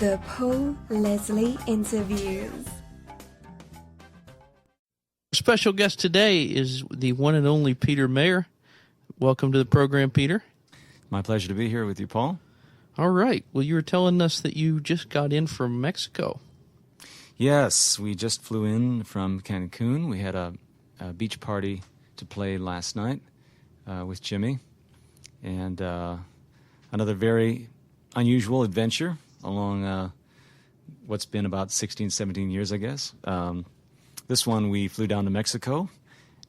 The Paul Leslie Interviews. Special guest today is the one and only Peter Mayer. Welcome to the program, Peter. My pleasure to be here with you, Paul. All right. Well, you were telling us that you just got in from Mexico. Yes, we just flew in from Cancun. We had a beach party to play last night with Jimmy. And another very unusual adventure along what's been about 16, 17 years, I guess. This one, we flew down to Mexico,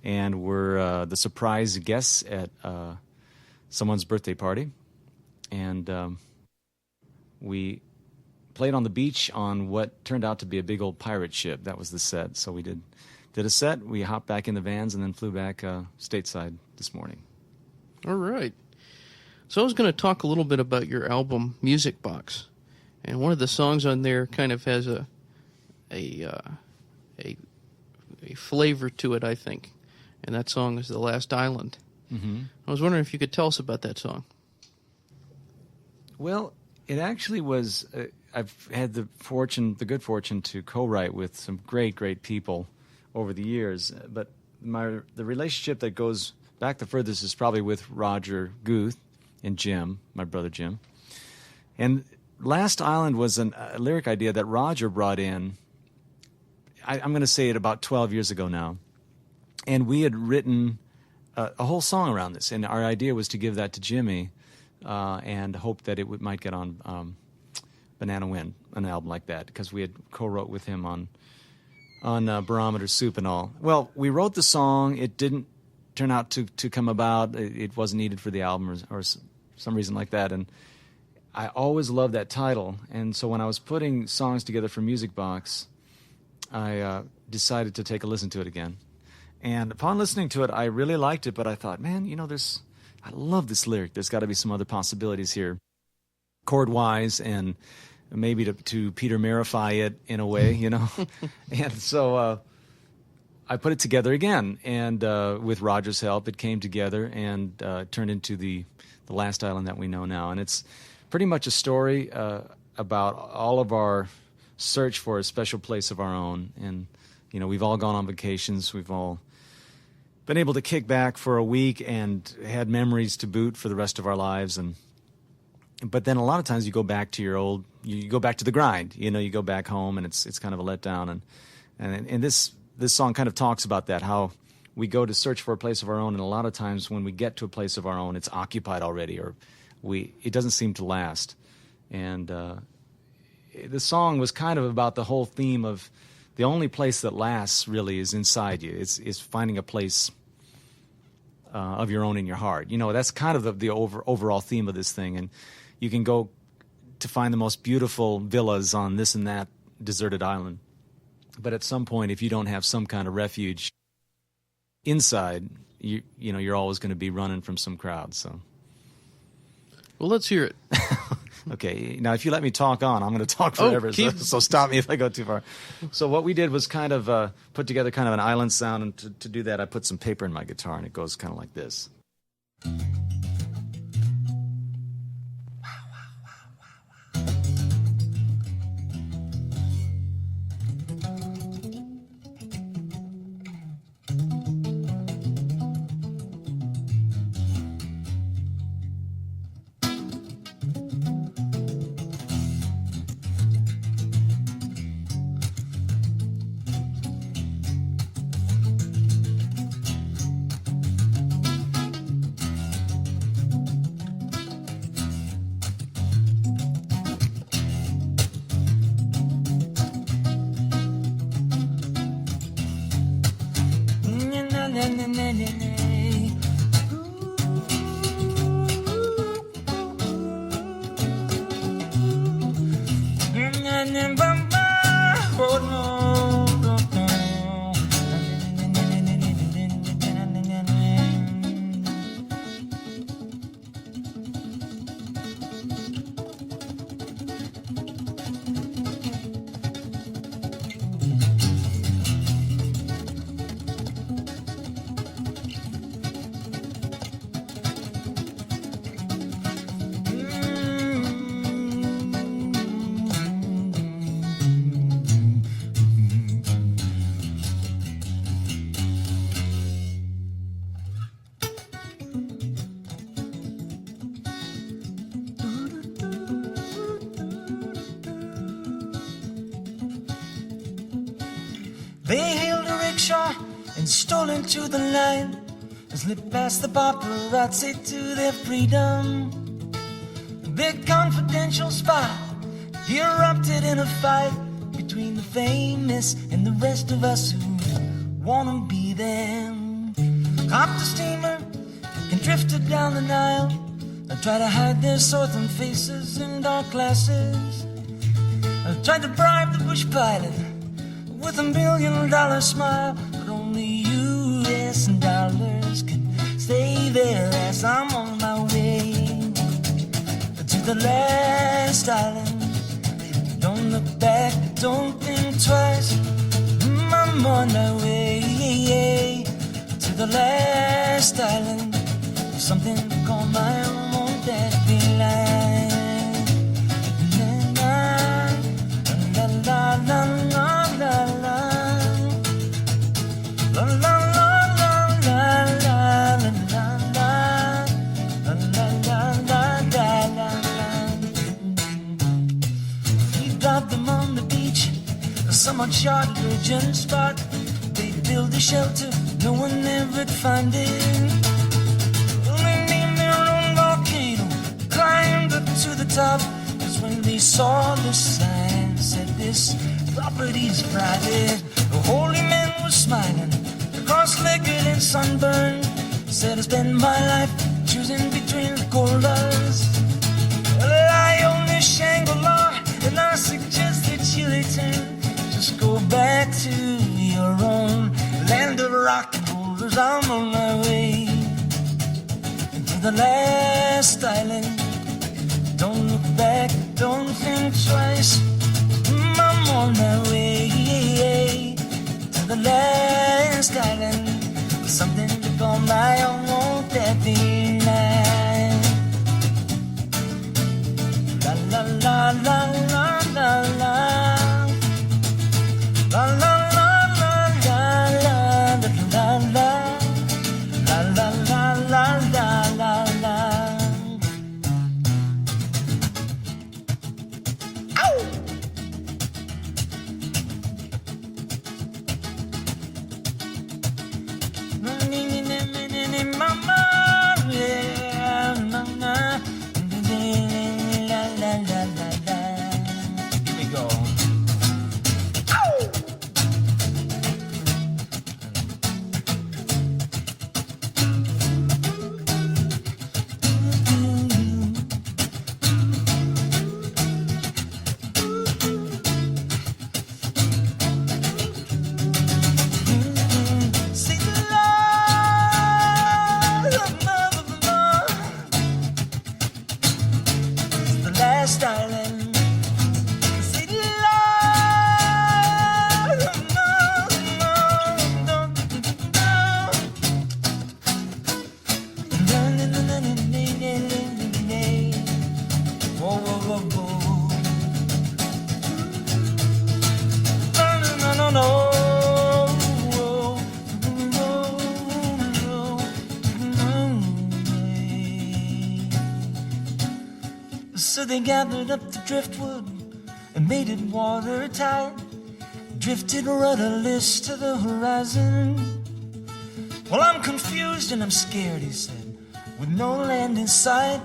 and we're the surprise guests at someone's birthday party. And we played on the beach on what turned out to be a big old pirate ship. That was the set. So we did a set, we hopped back in the vans, and then flew back stateside this morning. All right. So I was going to talk a little bit about your album, Music Box. And one of the songs on there kind of has a flavor to it, I think. And that song is The Last Island. Mm-hmm. I was wondering if you could tell us about that song. Well, it actually was, I've had the good fortune to co-write with some great, great people over the years. But the relationship that goes back the furthest is probably with Roger Guth and Jim, my brother Jim. And Last Island was a lyric idea that Roger brought in, I'm going to say it about 12 years ago now. And we had written a whole song around this. And our idea was to give that to Jimmy and hope that it might get on Banana Wind, an album like that, because we had co-wrote with him on Barometer Soup and all. Well, we wrote the song. It didn't turn out to come about. It wasn't needed for the album or some reason like that. And I always loved that title. And so when I was putting songs together for Music Box, I decided to take a listen to it again. And upon listening to it, I really liked it, but I thought, man, I love this lyric. There's got to be some other possibilities here, chord-wise, and maybe to Peter Mayerify it in a way, And so I put it together again, and with Roger's help, it came together and turned into the Last Island that we know now. And it's pretty much a story about all of our search for a special place of our own. And, we've all gone on vacations. We've all been able to kick back for a week and had memories to boot for the rest of our lives. But then a lot of times you go back to you go back to the grind. You go back home, and it's kind of a letdown. And this song kind of talks about that, how we go to search for a place of our own, and a lot of times when we get to a place of our own, it's occupied already, or it doesn't seem to last. And the song was kind of about the whole theme of the only place that lasts really is inside you. It's finding a place of your own in your heart. That's kind of the overall theme of this thing. And you can go to find the most beautiful villas on this and that deserted island. But at some point, if you don't have some kind of refuge inside, you're always going to be running from some crowd. So, well, let's hear it. Okay, now if you let me talk on, I'm going to talk forever, so stop me if I go too far. So what we did was kind of put together kind of an island sound, and to do that, I put some paper in my guitar, and it goes kind of like this. They hailed a rickshaw and stole into the line and slipped past the paparazzi to their freedom. Their confidential spot erupted in a fight between the famous and the rest of us who wanna be them. Hopped a steamer and drifted down the Nile. I tried to hide their southern faces in dark glasses. I tried to bribe the bush pilot with $1 million smile, but only US dollars could stay there as I'm on my way to the last island. Don't look back, don't think twice. I'm on my way to the last island. Something to call my own, won't that be like? La la la la la la la la la la la la la la la. He dropped them on the beach, some uncharted virgin spot. They built a shelter, no one ever find it. They named their own volcano, climbed up to the top. Cause when they saw the sign, said this property's private. The holy man was smiling, cross-legged and sunburned. Said I spend my life choosing between the colas. Well, I own this Shangri-La, and I suggest that you return. Just go back to your own land of rock and rollers. I'm on my way to the last island. Don't look back, don't think twice. I'm on my way to the last island. Something to call my own, won't that be nice? La la la la la la la. La la la la la la la la la la la la la la. Ow! Mama, yeah, mama, la la la la la. Here we go. So they gathered up the driftwood and made it watertight, drifted rudderless to the horizon. Well, I'm confused and I'm scared, he said, with no land in sight,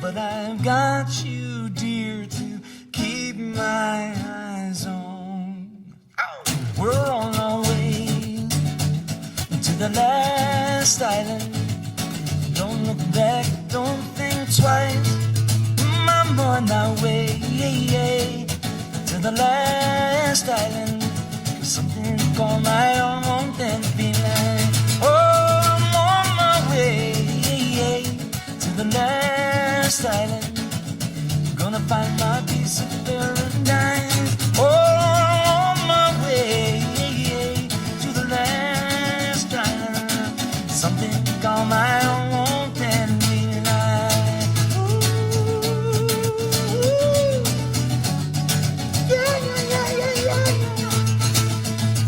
but I've got you, dear, to keep my eyes on. Ow! We're on our way to the last island. Don't look back, don't think twice. I'm on my way to the last island. Something to call my own, won't that be like? Oh, I'm on my way to the last island. Gonna find my piece of paradise. Oh, I'm on my way to the last island. Something to call my own, won't that be like?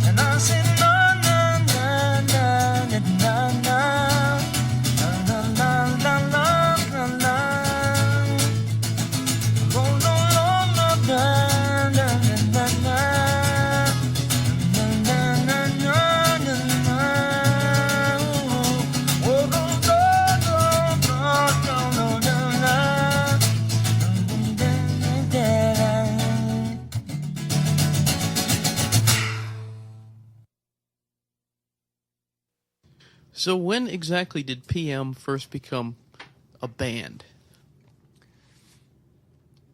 And I said, na na na na na na na na na na na na. Oh no no no So when exactly did PM first become a band?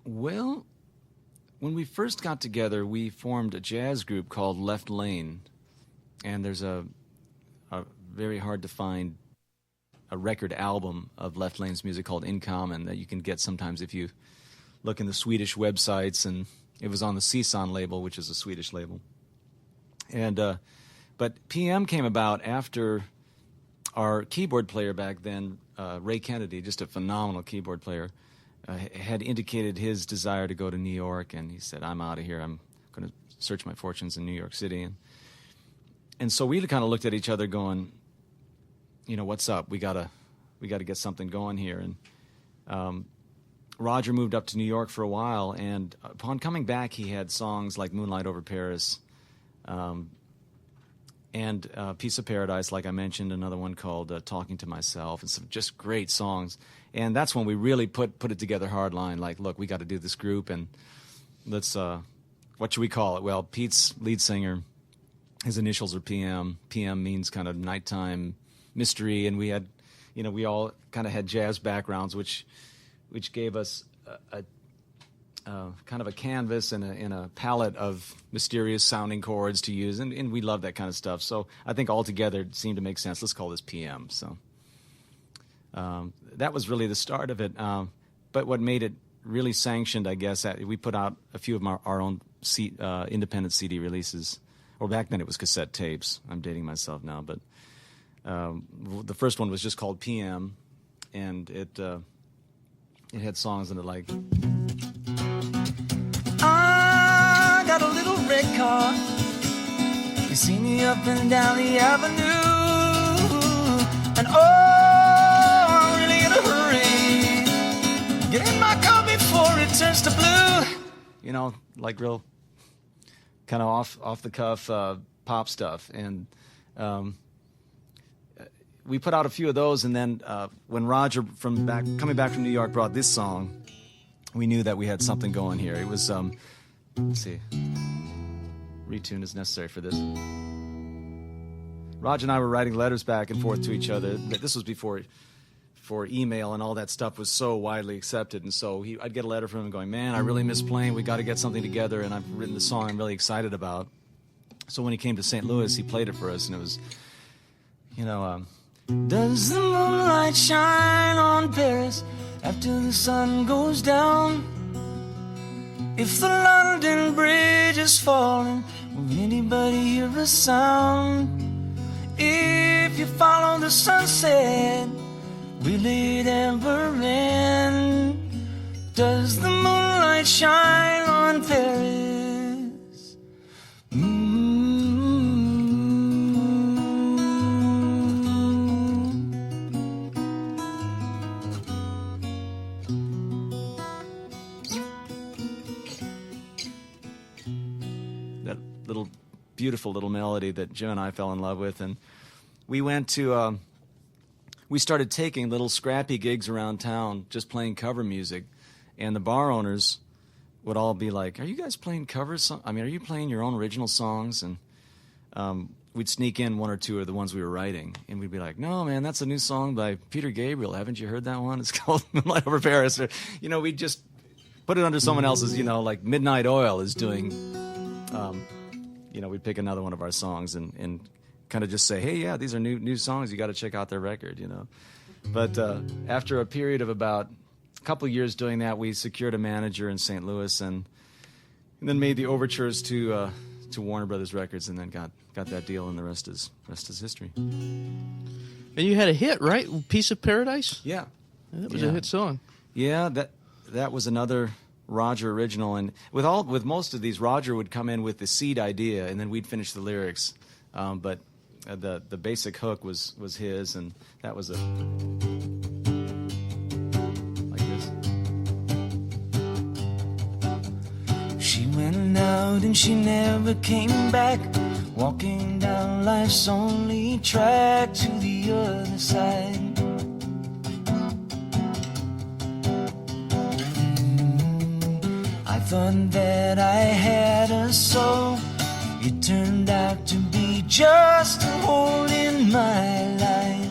Well, when we first got together, we formed a jazz group called Left Lane, and there's a very hard to find a record album of Left Lane's music called In Common that you can get sometimes if you look in the Swedish websites, and it was on the Season label, which is a Swedish label. And but PM came about after our keyboard player back then, Ray Kennedy, just a phenomenal keyboard player, had indicated his desire to go to New York, and he said, I'm out of here. I'm going to search my fortunes in New York City. And so we kind of looked at each other going, you know, what's up? We gotta get something going here. And Roger moved up to New York for a while, and upon coming back, he had songs like Moonlight Over Paris, and Piece of Paradise, like I mentioned, another one called Talking to Myself, and some just great songs. And that's when we really put it together hardline, like, look, we got to do this group, and let's, what should we call it? Well, Pete's lead singer, his initials are PM. PM means kind of nighttime mystery, and we had, you know, we all kind of had jazz backgrounds, which gave us a kind of a canvas and a palette of mysterious sounding chords to use, and we love that kind of stuff. So I think altogether it seemed to make sense. Let's call this PM. So that was really the start of it. But what made it really sanctioned, I guess, we put out a few of our own independent CD releases. Or back then it was cassette tapes. I'm dating myself now, but the first one was just called PM, and it had songs in it like, I got a little red car. You see me up and down the avenue, and oh, I'm really in a hurry. Get in my car before it turns to blue. you know, like real kind of off the cuff pop stuff. And we put out a few of those, and then when Roger coming back from New York brought this song, we knew that we had something going here. It was let's see, retune is necessary for this. Roger and I were writing letters back and forth to each other. This was before email and all that stuff was so widely accepted, and so I'd get a letter from him going, man, I really miss playing, we got to get something together, and I've written the song I'm really excited about. So when he came to St. Louis, he played it for us, and it was, you know, does the moonlight shine on Paris after the sun goes down? If the London Bridge is falling, will anybody hear a sound? If you follow the sunset, will it ever end? Does the moonlight shine on Paris? that little beautiful little melody that Jim and I fell in love with. And we went to we started taking little scrappy gigs around town just playing cover music, and the bar owners would all be like, are you guys playing covers? I mean, are you playing your own original songs? And we'd sneak in one or two of the ones we were writing, and we'd be like, no, man, that's a new song by Peter Gabriel. Haven't you heard that one? It's called Moonlight Over Paris. Or, you know, we'd just put it under someone else's, you know, like Midnight Oil is doing, you know, we'd pick another one of our songs and kind of just say, hey, yeah, these are new songs. You got to check out their record, you know. But after a period of about a couple of years doing that, we secured a manager in St. Louis, and then made the overtures to Warner Brothers Records, and then got that deal, and the rest is history. And you had a hit, right? Piece of Paradise? Yeah, That was a hit song. Yeah, that was another Roger original, and with most of these, Roger would come in with the seed idea, and then we'd finish the lyrics. But the basic hook was his, and that was like this. She went out and she never came back, walking down life's only track to the other side. I thought that I had a soul. It turned out to be just a hole in my life.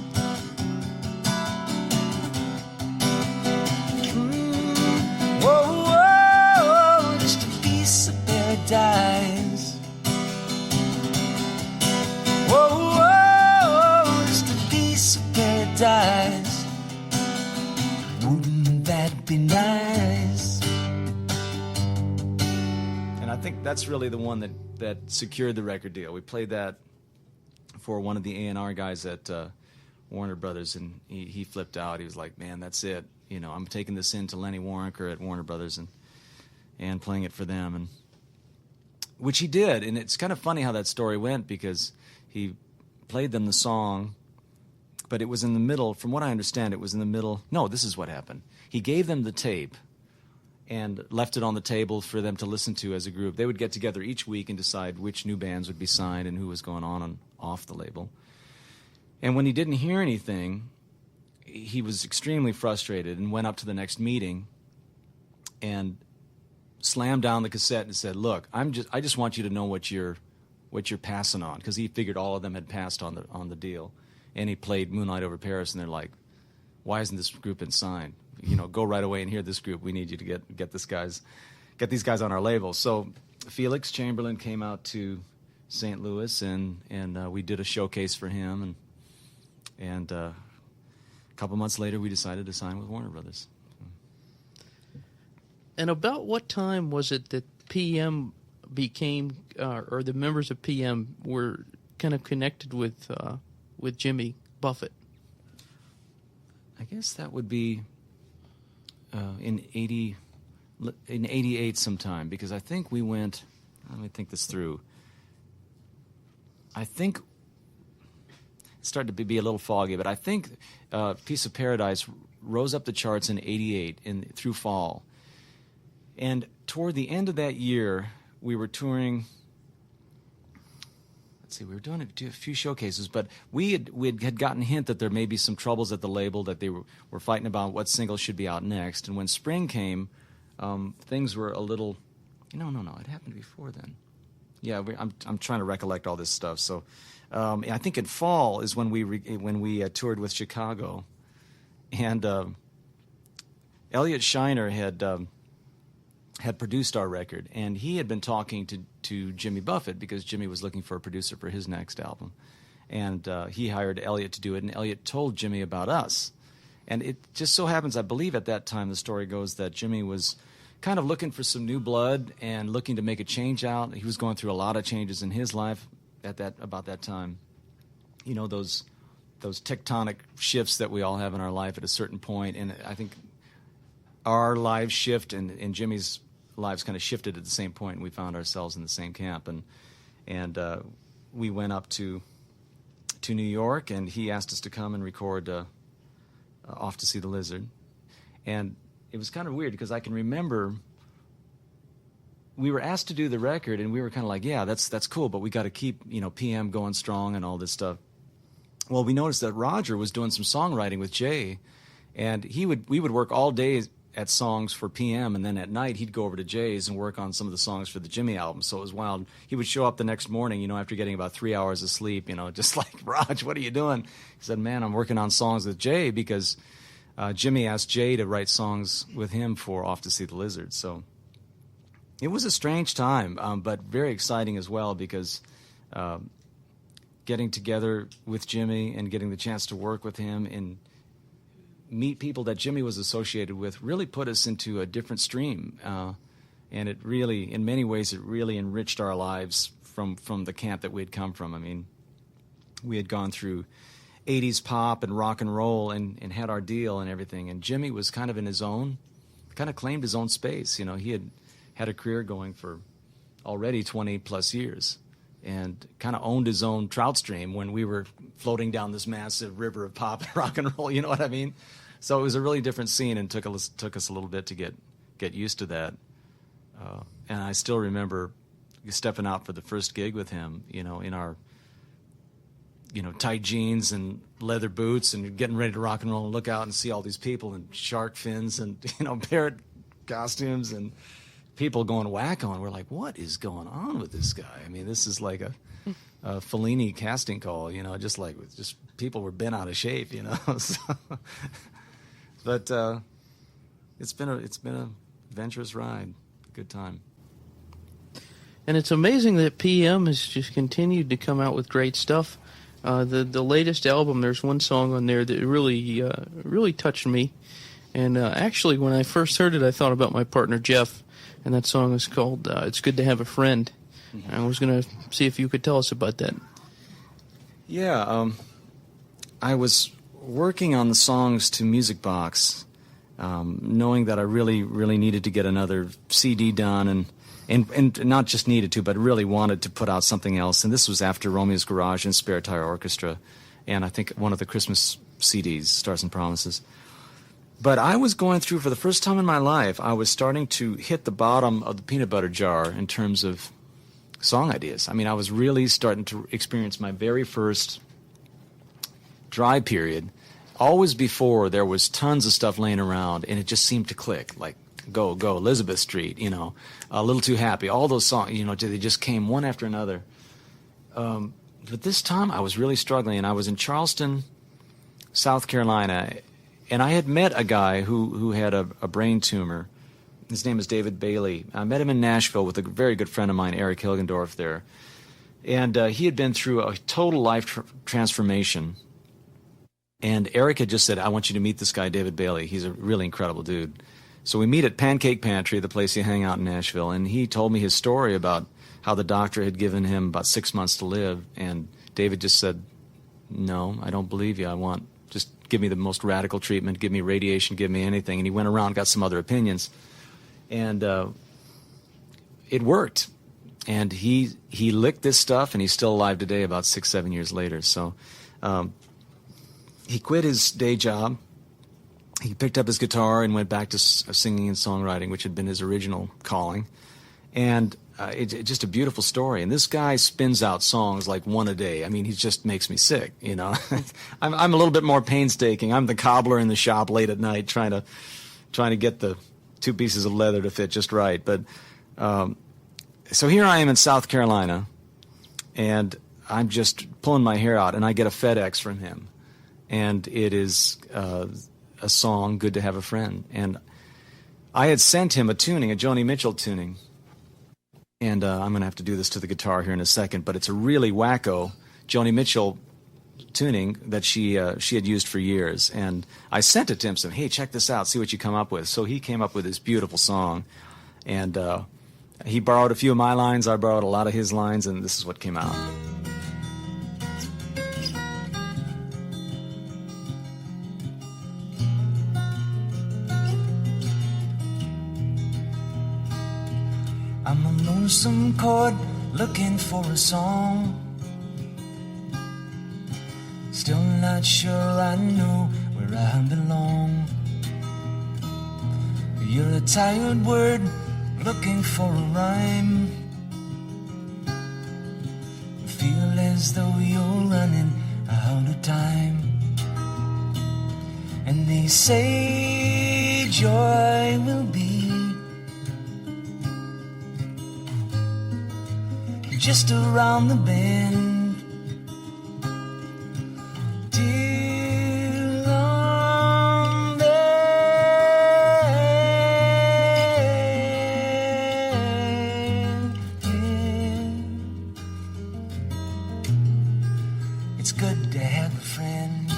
nice. And I think that's really the one that secured the record deal. We played that for one of the A&R guys at Warner Brothers, and he flipped out. He was like, man, that's it. You know, I'm taking this in to Lenny Waronker at Warner Brothers and playing it for them, and which he did. And it's kind of funny how that story went, because he played them the song, but it was in the middle, from what I understand, it was in the middle. No, this is what happened. He gave them the tape and left it on the table for them to listen to as a group. They would get together each week and decide which new bands would be signed and who was going on and off the label. And when he didn't hear anything, he was extremely frustrated and went up to the next meeting and slammed down the cassette and said, "Look, I just want you to know what you're passing on," because he figured all of them had passed on the deal. And he played Moonlight Over Paris, and they're like, "Why hasn't this group been signed? You know, go right away and hear this group. We need you to get these guys on our label." So Felix Chamberlain came out to St. Louis, and we did a showcase for him, and a couple months later we decided to sign with Warner Brothers. And about what time was it that PM became, or the members of PM were kind of connected with Jimmy Buffett? I guess that would be in 88 sometime, because I think we went, let me think this through. I think it started to be a little foggy, but I think Piece of Paradise rose up the charts in 88 through fall. And toward the end of that year, we were touring. Let's see, we were doing a few showcases, but we had gotten a hint that there may be some troubles at the label, that they were fighting about what single should be out next. And when spring came, things were a little. No, it happened before then. Yeah, I'm trying to recollect all this stuff. So, I think in fall is when we toured with Chicago, and Elliot Shiner had produced our record, and he had been talking to Jimmy Buffett, because Jimmy was looking for a producer for his next album, and he hired Elliot to do it, and Elliot told Jimmy about us. And it just so happens, I believe at that time, the story goes that Jimmy was kind of looking for some new blood and looking to make a change out. He was going through a lot of changes in his life about that time. You know, those tectonic shifts that we all have in our life at a certain point, and I think our lives shift, and Jimmy's lives kind of shifted at the same point, and we found ourselves in the same camp, and we went up to New York, and he asked us to come and record Off to See the Lizard. And it was kind of weird, because I can remember we were asked to do the record, and we were kind of like, yeah, that's cool, but we got to keep, PM going strong and all this stuff. Well, we noticed that Roger was doing some songwriting with Jay, and we would work all day at songs for PM, and then at night he'd go over to Jay's and work on some of the songs for the Jimmy album. So it was wild. He would show up the next morning, after getting about 3 hours of sleep, just like, "Raj, what are you doing?" He said, "Man, I'm working on songs with Jay," because Jimmy asked Jay to write songs with him for Off to See the Lizard. So it was a strange time, but very exciting as well, because getting together with Jimmy and getting the chance to work with him and meet people that Jimmy was associated with really put us into a different stream. And it really, in many ways, it really enriched our lives from the camp that we had come from. I mean, we had gone through 80s pop and rock and roll and had our deal and everything. And Jimmy was kind of in his own, kind of claimed his own space. He had a career going for already 20-plus years, and kind of owned his own trout stream when we were floating down this massive river of pop and rock and roll, you know what I mean? So it was a really different scene, and took us a little bit to get used to that. And I still remember stepping out for the first gig with him, in our, tight jeans and leather boots, and getting ready to rock and roll, and look out and see all these people in shark fins and, parrot costumes, and people going whack-on. We're like, what is going on with this guy? I mean, this is like a Fellini casting call, just people were bent out of shape, So, but it's been a adventurous ride, good time. And it's amazing that PM has just continued to come out with great stuff. The latest album, there's one song on there that really touched me, And actually, when I first heard it, I thought about my partner Jeff, and that song is called "It's Good to Have a Friend." I was going to see if you could tell us about that. Yeah, I was working on the songs to Music Box, knowing that I really, really needed to get another CD done, and not just needed to, but really wanted to put out something else. And this was after Romeo's Garage and Spare Tire Orchestra, and I think one of the Christmas CDs, Stars and Promises. But I was going through, for the first time in my life, I was starting to hit the bottom of the peanut butter jar in terms of song ideas. I mean, I was really starting to experience my very first dry period. Always before, there was tons of stuff laying around, and it just seemed to click, like Go, Go, Elizabeth Street, A Little Too Happy, all those songs, they just came one after another. But this time, I was really struggling, and I was in Charleston, South Carolina, and I had met a guy who had a brain tumor. His name is David Bailey. I met him in Nashville with a very good friend of mine, Eric Hilgendorf, there. And he had been through a total life transformation. And Eric had just said, I want you to meet this guy, David Bailey. He's a really incredible dude. So we meet at Pancake Pantry, the place you hang out in Nashville, and he told me his story about how the doctor had given him about 6 months to live, and David just said, no, I don't believe you. Just give me the most radical treatment, give me radiation, give me anything. And he went around, got some other opinions, and it worked. And he licked this stuff, and he's still alive today about 6-7 years later. So he quit his day job. He picked up his guitar and went back to singing and songwriting, which had been his original calling. And it's just a beautiful story. And this guy spins out songs like one a day. I mean, he just makes me sick, I'm a little bit more painstaking. I'm the cobbler in the shop late at night trying to get the 2 pieces of leather to fit just right. But so here I am in South Carolina, and I'm just pulling my hair out, and I get a FedEx from him. And it is a song, Good to Have a Friend. And I had sent him a tuning, a Joni Mitchell tuning. And I'm going to have to do this to the guitar here in a second, but it's a really wacko Joni Mitchell tuning that she had used for years. And I sent it to him, saying, hey, check this out, see what you come up with. So he came up with this beautiful song. And he borrowed a few of my lines, I borrowed a lot of his lines, and this is what came out. I'm a lonesome chord looking for a song. Still not sure I know where I belong. You're a tired word looking for a rhyme. Feel as though you're running out of time. And they say joy will be just around the bend. Till I'm there. It's good to have a friend.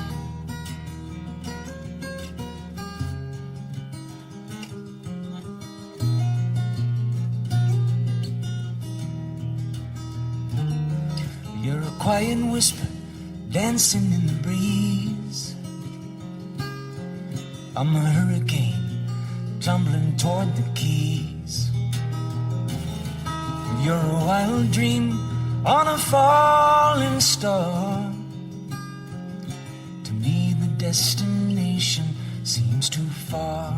You're a quiet whisper dancing in the breeze. I'm a hurricane tumbling toward the keys. You're a wild dream on a falling star. To me the destination seems too far.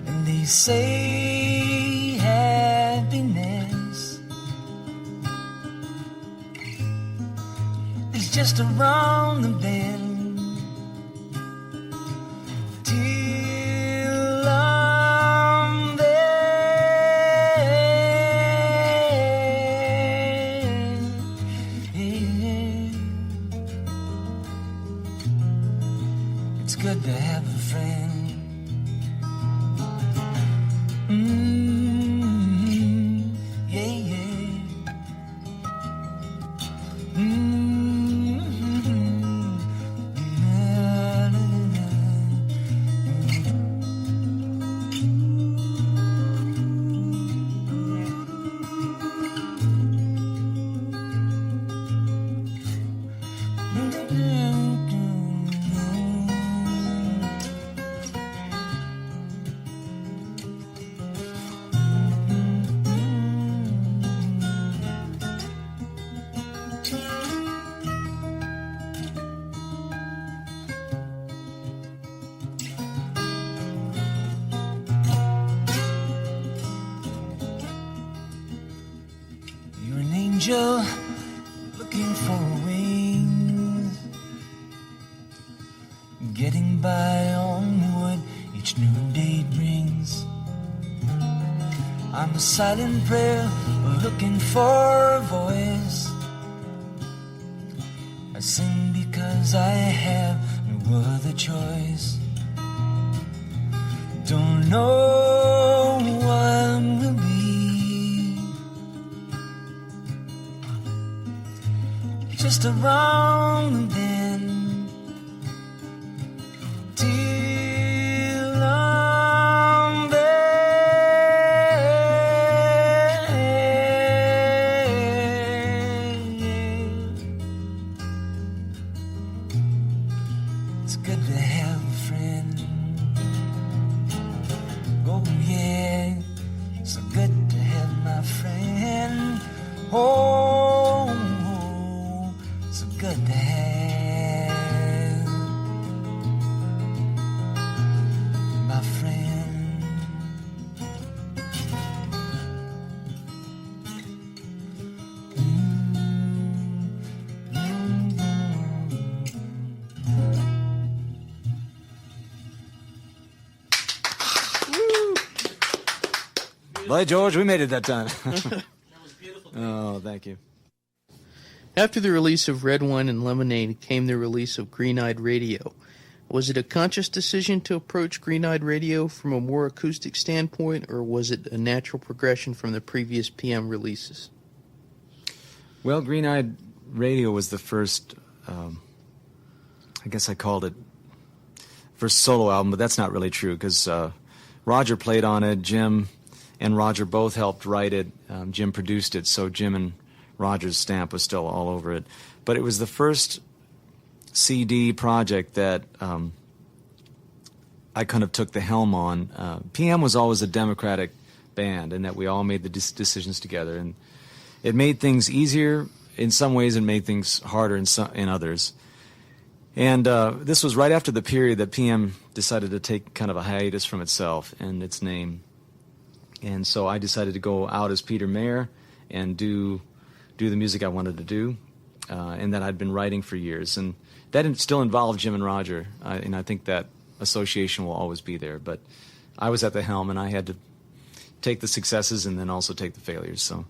And they say happiness is just around the bend. Till I'm there. It's good to have a friend. angel looking for wings, getting by on wood each new day brings. I'm a silent prayer looking for a voice. I sing because I have no other choice. Don't know what will be, just around the bend, till I'm there. It's good to have a friend. Oh yeah, so good to have my friend. Oh, so good to have my friend. By George, we made it that time. Oh, thank you. After the release of Red Wine and Lemonade came the release of Green Eyed Radio. Was it a conscious decision to approach Green Eyed Radio from a more acoustic standpoint, or was it a natural progression from the previous PM releases? Well, Green Eyed Radio was the first, I guess I called it first solo album, but that's not really true because Roger played on it, Jim and Roger both helped write it. Jim produced it, so Jim and Roger's stamp was still all over it. But it was the first CD project that I kind of took the helm on. PM was always a democratic band, and that we all made the decisions together, and it made things easier in some ways and made things harder in others. And this was right after the period that PM decided to take kind of a hiatus from itself and its name. And so I decided to go out as Peter Mayer and do the music I wanted to do, and that I'd been writing for years. And that still involved Jim and Roger, and I think that association will always be there. But I was at the helm, and I had to take the successes and then also take the failures. So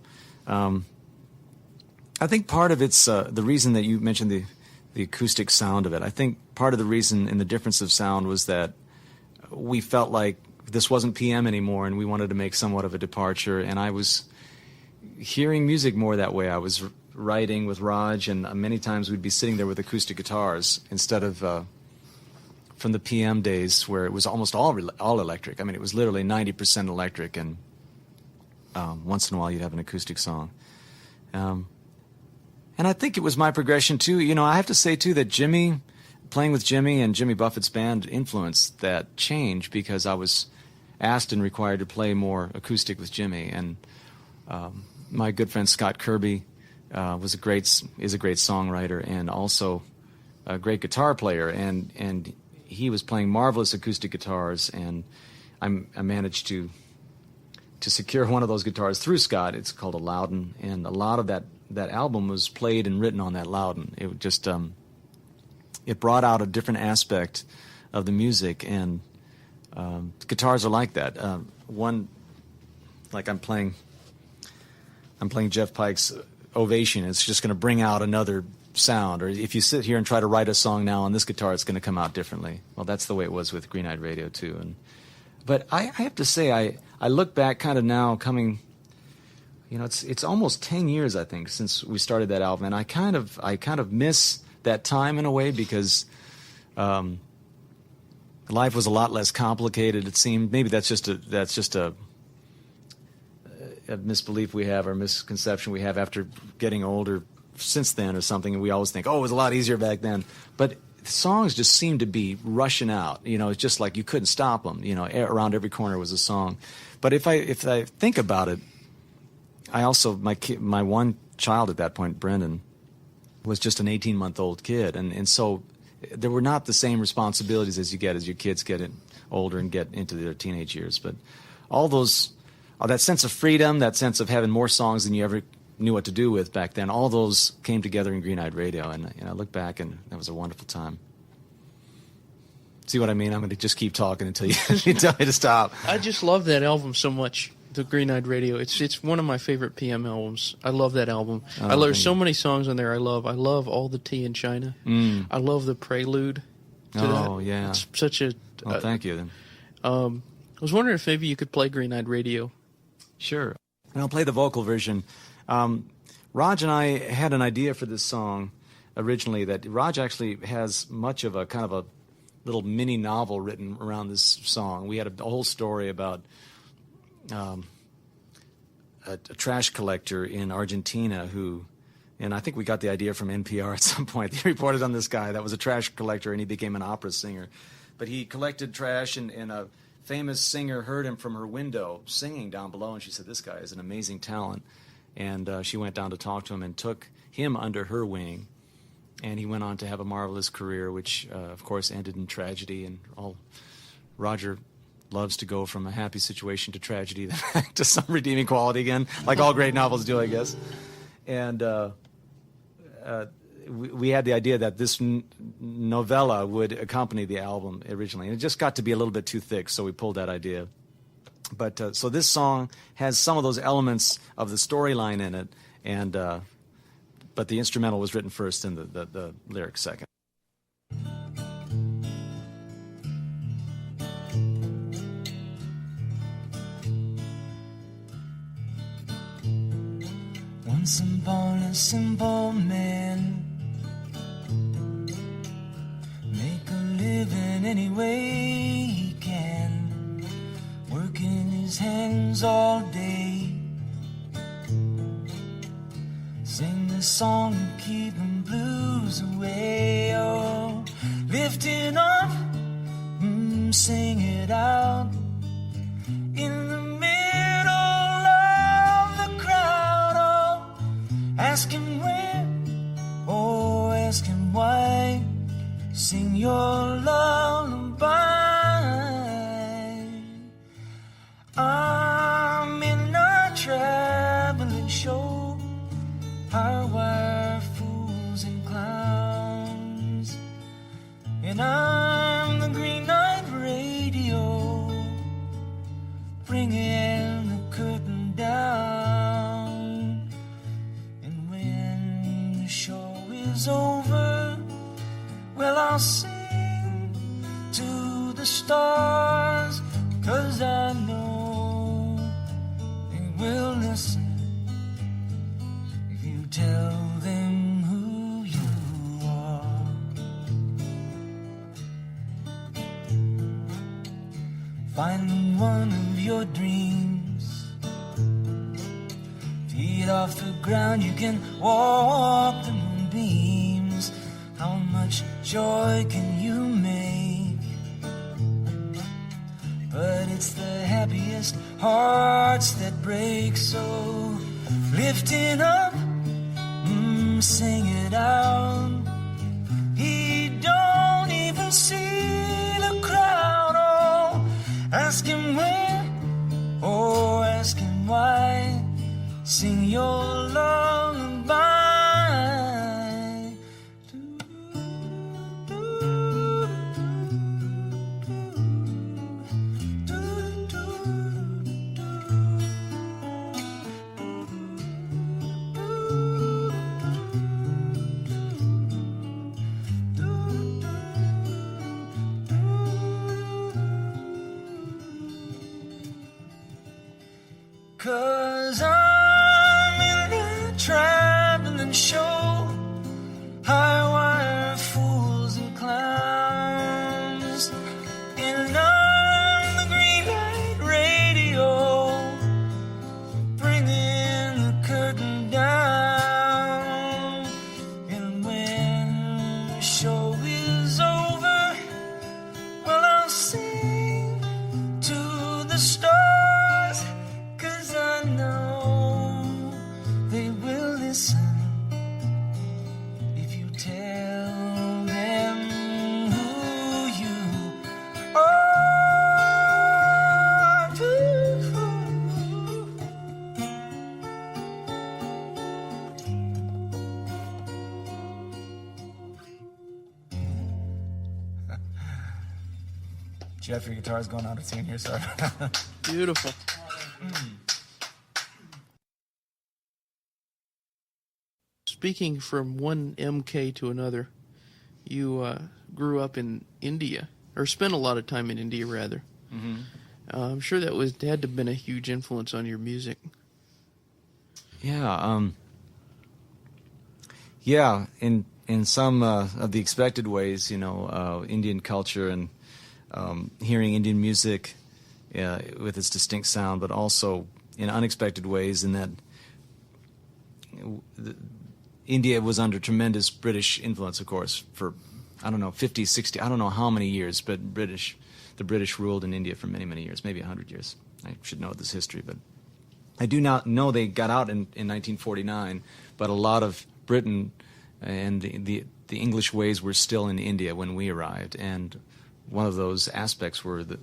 I think part of it's the reason that you mentioned the acoustic sound of it. I think part of the reason in the difference of sound was that we felt like this wasn't PM anymore, and we wanted to make somewhat of a departure. And I was hearing music more that way. I was writing with Raj, and many times we'd be sitting there with acoustic guitars instead of from the PM days where it was almost all electric. I mean, it was literally 90% electric, and once in a while you'd have an acoustic song. And I think it was my progression too. You know, I have to say too that playing with Jimmy and Jimmy Buffett's band influenced that change, because I was asked and required to play more acoustic with Jimmy. And my good friend Scott Kirby is a great songwriter and also a great guitar player. And he was playing marvelous acoustic guitars, and I managed to secure one of those guitars through Scott. It's called a Loudon, and a lot of that album was played and written on that Loudon. It just it brought out a different aspect of the music, and guitars are like that. One, like I'm playing Jeff Pike's Ovation. It's just going to bring out another sound. Or if you sit here and try to write a song now on this guitar, it's going to come out differently. Well, that's the way it was with Green Eyed Radio too. But I have to say, I look back kind of now, coming, you know, it's almost 10 years I think since we started that album, and I kind of miss that time in a way, because life was a lot less complicated, it seemed. Maybe that's just a misbelief we have, or misconception we have after getting older since then or something, and we always think, oh, it was a lot easier back then. But songs just seemed to be rushing out. You know, it's just like you couldn't stop them. You know, around every corner was a song. But if I think about it, I also, my one child at that point, Brendan, was just an 18-month-old kid, and so there were not the same responsibilities as you get as your kids get older and get into their teenage years. But all those, that sense of freedom, that sense of having more songs than you ever knew what to do with back then. All those came together in Green Eyed Radio, and I look back, and that was a wonderful time. See what I mean? I'm going to just keep talking until you tell me to stop. I just love that album so much, the Green Eyed Radio. It's one of my favorite PM albums. I love that album. There's so many songs on there I love. I love All the Tea in China. I love the prelude to that. Yeah. It's such a... Well, thank you, then. I was wondering if maybe you could play Green Eyed Radio. Sure. And I'll play the vocal version. Raj and I had an idea for this song originally, that Raj actually has much of a kind of a little mini novel written around this song. We had a whole story about a trash collector in Argentina who, and I think we got the idea from NPR at some point. They reported on this guy that was a trash collector, and he became an opera singer. But he collected trash, and a famous singer heard him from her window singing down below, and she said, "This guy is an amazing talent." And she went down to talk to him and took him under her wing. And he went on to have a marvelous career, which, of course, ended in tragedy. And Roger loves to go from a happy situation to tragedy, then back to some redeeming quality again, like all great novels do, I guess. And we had the idea that this novella would accompany the album originally. And it just got to be a little bit too thick, so we pulled that idea. But so this song has some of those elements of the storyline in it, and but the instrumental was written first and the lyrics second. Once upon a simple man, make a living any way he can, working his hands all day, sing the song and keep them blues away. Oh, lift it up, sing it out in the middle of the crowd. Oh, ask him where, oh, ask him why, sing your lullaby. I'm in a traveling show, high-wire fools and clowns, and I'm the green-eyed radio, bringing the curtain down. And when the show is over, well, I'll sing to the stars, 'cause I know they will listen if you tell them who you are. Find one of your dreams, feet off the ground, you can walk the moonbeams. How much joy can you make? But it's the happiest hearts that break. So lift it up, sing it out. He don't even see the crowd. Oh, ask him where, oh, ask him why, sing your lullaby. Cause I'm in a traveling show, high wire fools and clowns, and I'm the green-eyed radio, bringing the curtain down. And when the show is over, well, I'll sing to the stars, 'cause I know Jeff, your guitar is going out of tune here, sorry. Beautiful. Speaking from one MK to another, you grew up in India, or spent a lot of time in India, rather. Mm-hmm. I'm sure that had to have been a huge influence on your music. Yeah, yeah. In some of the expected ways, Indian culture and hearing Indian music with its distinct sound, but also in unexpected ways, in that India was under tremendous British influence, of course, for, 50, 60, I don't know how many years, but the British ruled in India for many, many years, maybe 100 years. I should know this history, but I do not know they got out in 1949, but a lot of Britain and the English ways were still in India when we arrived, and one of those aspects were the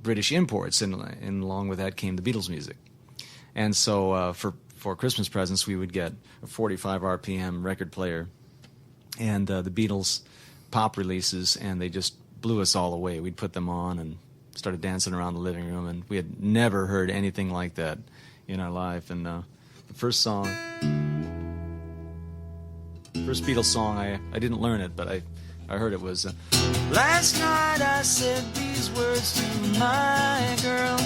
British imports, and along with that came the Beatles music. And so for Christmas presents, we would get a 45 RPM record player and the Beatles pop releases, and they just blew us all away. We'd put them on and started dancing around the living room, and we had never heard anything like that in our life. And the first Beatles song, I didn't learn it, but I heard it was... Last night I said these words to my girl.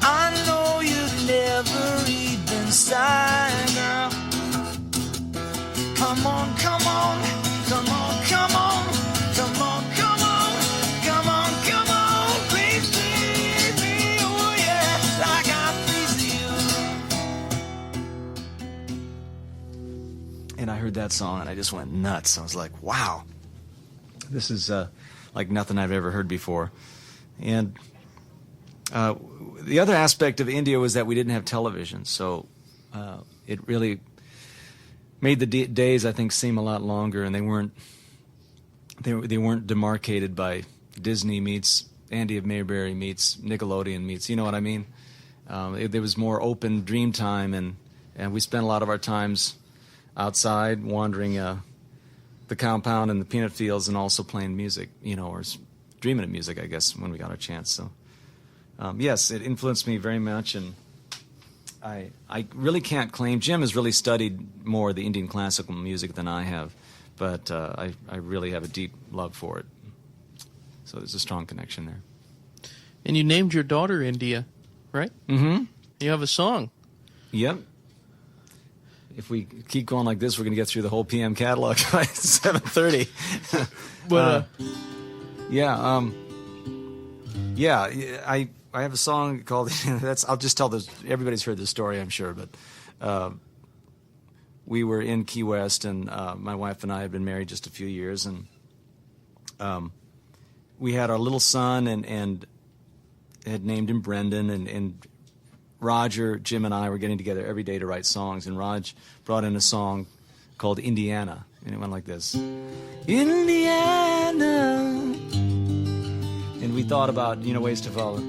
I know you've never even sighed, girl. Come on, come on, come on, come on, come on, come on, come on, come on, please, please me, oh yeah, like I please you. And I heard that song, and I just went nuts. I was like, wow, this is like nothing I've ever heard before. And the other aspect of India was that we didn't have television, so it really made the days, I think, seem a lot longer, and they weren't demarcated by Disney meets Andy of Mayberry meets Nickelodeon meets, you know what I mean? There was more open dream time, and we spent a lot of our times outside wandering the compound and the peanut fields, and also playing music, or dreaming of music, I guess, when we got our chance. So yes, it influenced me very much, and I really can't claim. Jim has really studied more the Indian classical music than I have, but I really have a deep love for it. So there's a strong connection there. And you named your daughter India, right? Mm-hmm. You have a song. Yep. If we keep going like this, we're going to get through the whole PM catalog by 7:30. But I have a song called I'll just tell this. Everybody's heard this story, I'm sure, but we were in Key West, and my wife and I had been married just a few years, and we had our little son, and had named him Brendan, and Roger, Jim, and I were getting together every day to write songs, and Raj brought in a song called Indiana, and it went like this: Indiana. And we thought about ways to follow.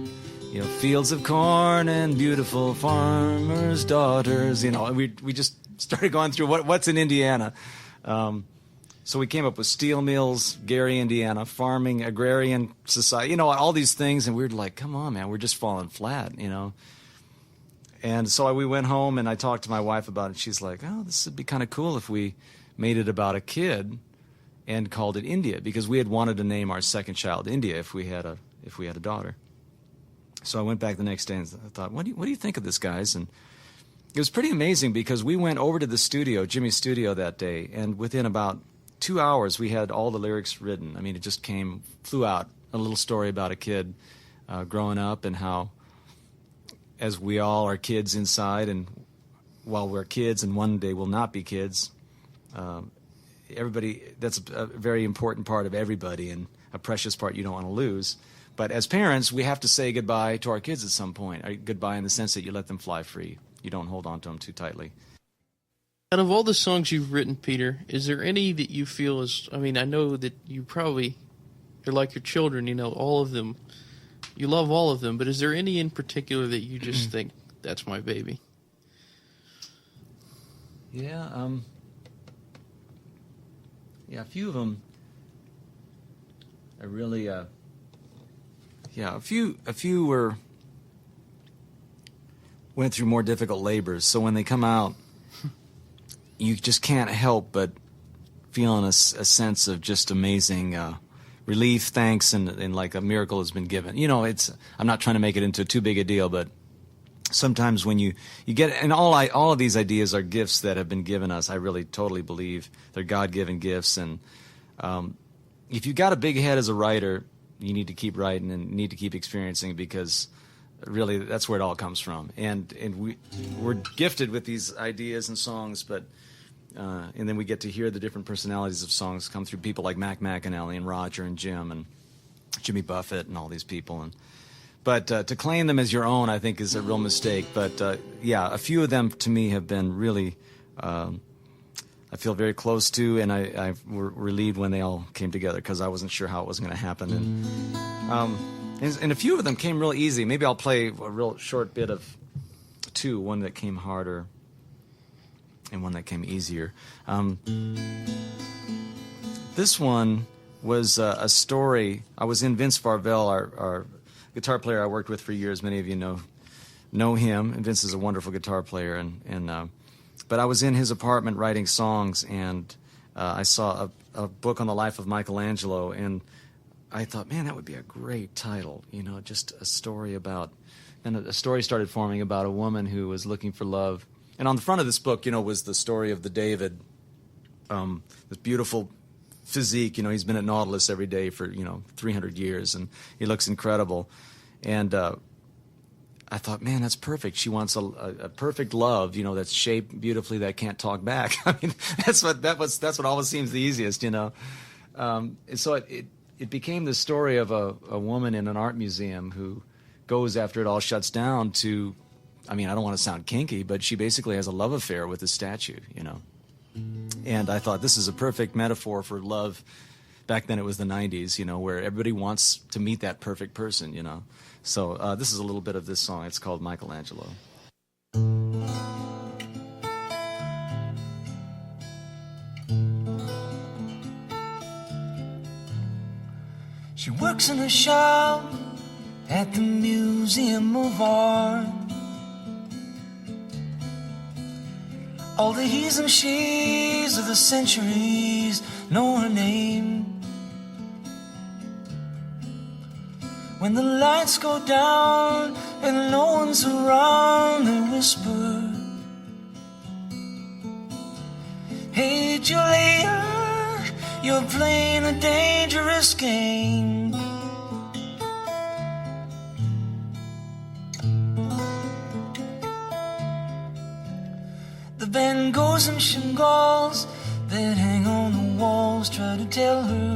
Fields of corn and beautiful farmers' daughters. We just started going through what's in Indiana. So we came up with steel mills, Gary, Indiana, farming, agrarian society, all these things. And we were like, come on, man, we're just falling flat, And so we went home, and I talked to my wife about it. She's like, oh, this would be kind of cool if we made it about a kid and called it India, because we had wanted to name our second child India if we had a daughter. So I went back the next day and I thought, what do you think of this, guys? And it was pretty amazing, because we went over to the studio, Jimmy's studio, that day, and within about 2 hours we had all the lyrics written. I mean, it just flew out, a little story about a kid growing up, and how, as we all are kids inside, and while we're kids and one day will not be kids, everybody, that's a very important part of everybody, and a precious part you don't want to lose. But as parents, we have to say goodbye to our kids at some point. Goodbye in the sense that you let them fly free. You don't hold on to them too tightly. Out of all the songs you've written, Peter, is there any that you feel is, I know that you probably are like your children, all of them. You love all of them, but is there any in particular that you just think, that's my baby? Yeah, a few of them. I really, yeah, a few went through more difficult labors. So when they come out, you just can't help but feeling a sense of just amazing relief, thanks, and like a miracle has been given. You know, I'm not trying to make it into too big a deal, but sometimes when you get, and all of these ideas are gifts that have been given us. I really totally believe they're God-given gifts, and if you got a big head as a writer, you need to keep writing and need to keep experiencing, because really that's where it all comes from. And we're gifted with these ideas and songs, but and then we get to hear the different personalities of songs come through people like Mac McAnally and Roger and Jim and Jimmy Buffett and all these people. But to claim them as your own, I think, is a real mistake. But yeah, a few of them to me have been really, I feel very close to, and I were relieved when they all came together, because I wasn't sure how it was going to happen. And a few of them came real easy. Maybe I'll play a real short bit of two, one that came harder and one that came easier. This one was a story. I was in Vince Farvell, our guitar player I worked with for years. Many of you know him. And Vince is a wonderful guitar player. But I was in his apartment writing songs, and I saw a book on the life of Michelangelo, and I thought, man, that would be a great title. You know, just a story about, and a story started forming about a woman who was looking for love. And on the front of this book, you know, was the story of the David, this beautiful physique. You know, he's been at Nautilus every day for, 300 years, and he looks incredible. And I thought, man, that's perfect. She wants a perfect love, that's shaped beautifully, that can't talk back. I mean, that's what always seems the easiest, And so it became the story of a woman in an art museum who goes, after it all shuts down, to, I mean, I don't want to sound kinky, but she basically has a love affair with the statue, And I thought, this is a perfect metaphor for love. Back then it was the 90s, where everybody wants to meet that perfect person, So this is a little bit of this song. It's called Michelangelo. She works in a shop at the Museum of Art. All the he's and she's of the centuries know her name. When the lights go down and no one's around, they whisper, "Hey Julia, you're playing a dangerous game." The Van Goghs and Chagall's that hang on the walls try to tell her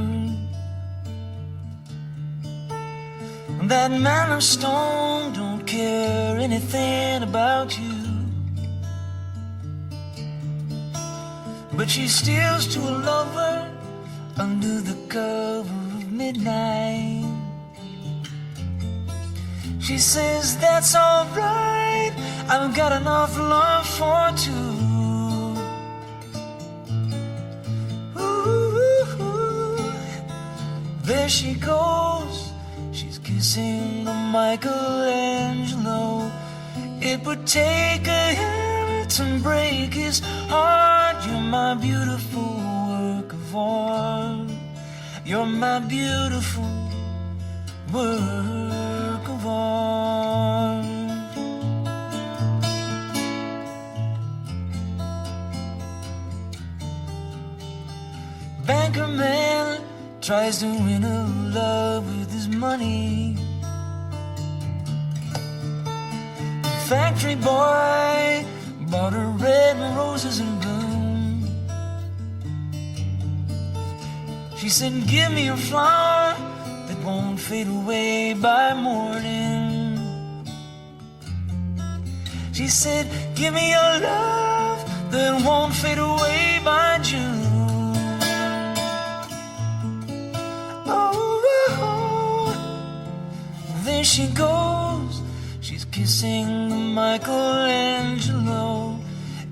that man of stone don't care anything about you. But she steals to a lover under the cover of midnight. She says, "That's alright, I've got enough love for two." Ooh, there she goes, kissing the Michelangelo. It would take a hammer to break his heart. You're my beautiful work of art. You're my beautiful work of art. Banker man tries to win her love with his money. Factory boy bought her red roses in bloom. She said, "Give me a flower that won't fade away by morning." She said, "Give me your love that won't fade away by June." There she goes, she's kissing the Michelangelo.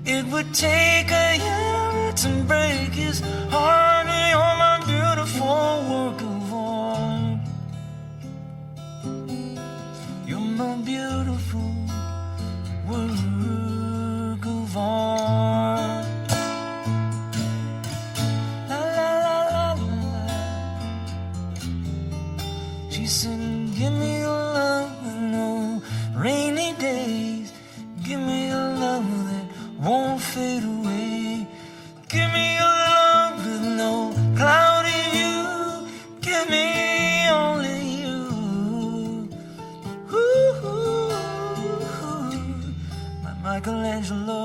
It would take a year to break his heart. You're my beautiful work of art. beautiful work of art. La la la la la. She said, give me your love with no rainy days. Give me your love that won't fade away. Give me your love with no cloudy view. Give me only you. Ooh, my Michelangelo.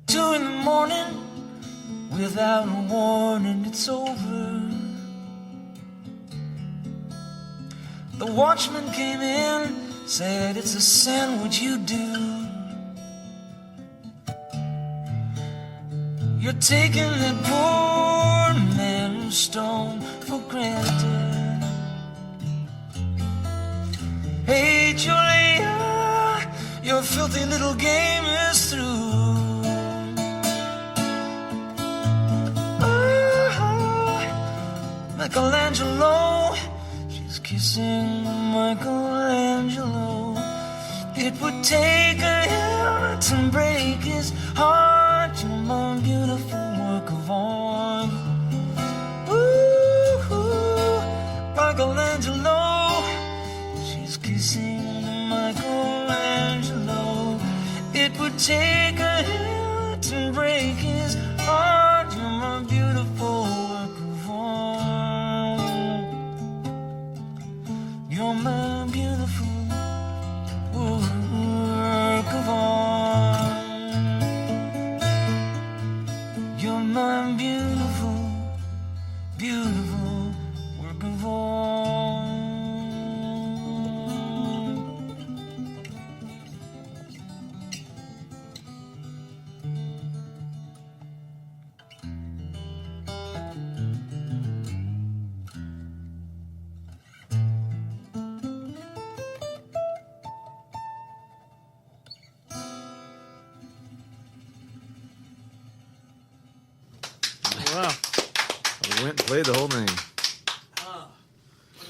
Two in the morning, without a warning, it's over. The watchman came in, said it's a sin what you do. You're taking that poor man's stone for granted. Hey Julia, your filthy little game is through. Michelangelo, she's kissing Michelangelo. It would take a hammer to break his heart. You're my beautiful work of art. Ooh, Michelangelo, she's kissing Michelangelo. It would take a hammer to break his heart. You're my beautiful work of art. You're my beautiful work of art. You're my beautiful, beautiful work of art. Wow. I went and played the whole thing.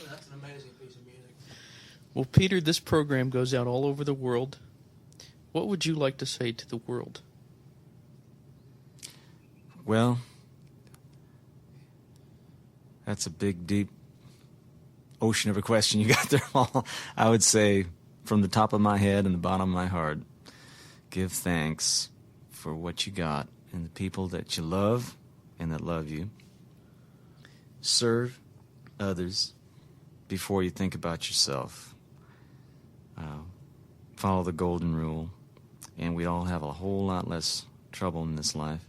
That's an amazing piece of music. Well, Peter, this program goes out all over the world. What would you like to say to the world? Well, that's a big, deep ocean of a question you got there, Paul. I would say, from the top of my head and the bottom of my heart, give thanks for what you got and the people that you love and that love you. Serve others before you think about yourself. Follow the golden rule, and we all have a whole lot less trouble in this life.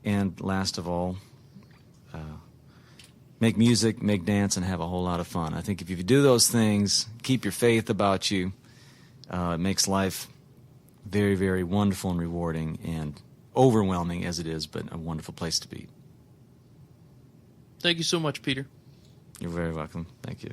And last of all, make music, make dance, and have a whole lot of fun. I think if you do those things, keep your faith about you, it makes life very, very wonderful and rewarding and overwhelming as it is, but a wonderful place to be. Thank you so much, Peter. You're very welcome. Thank you.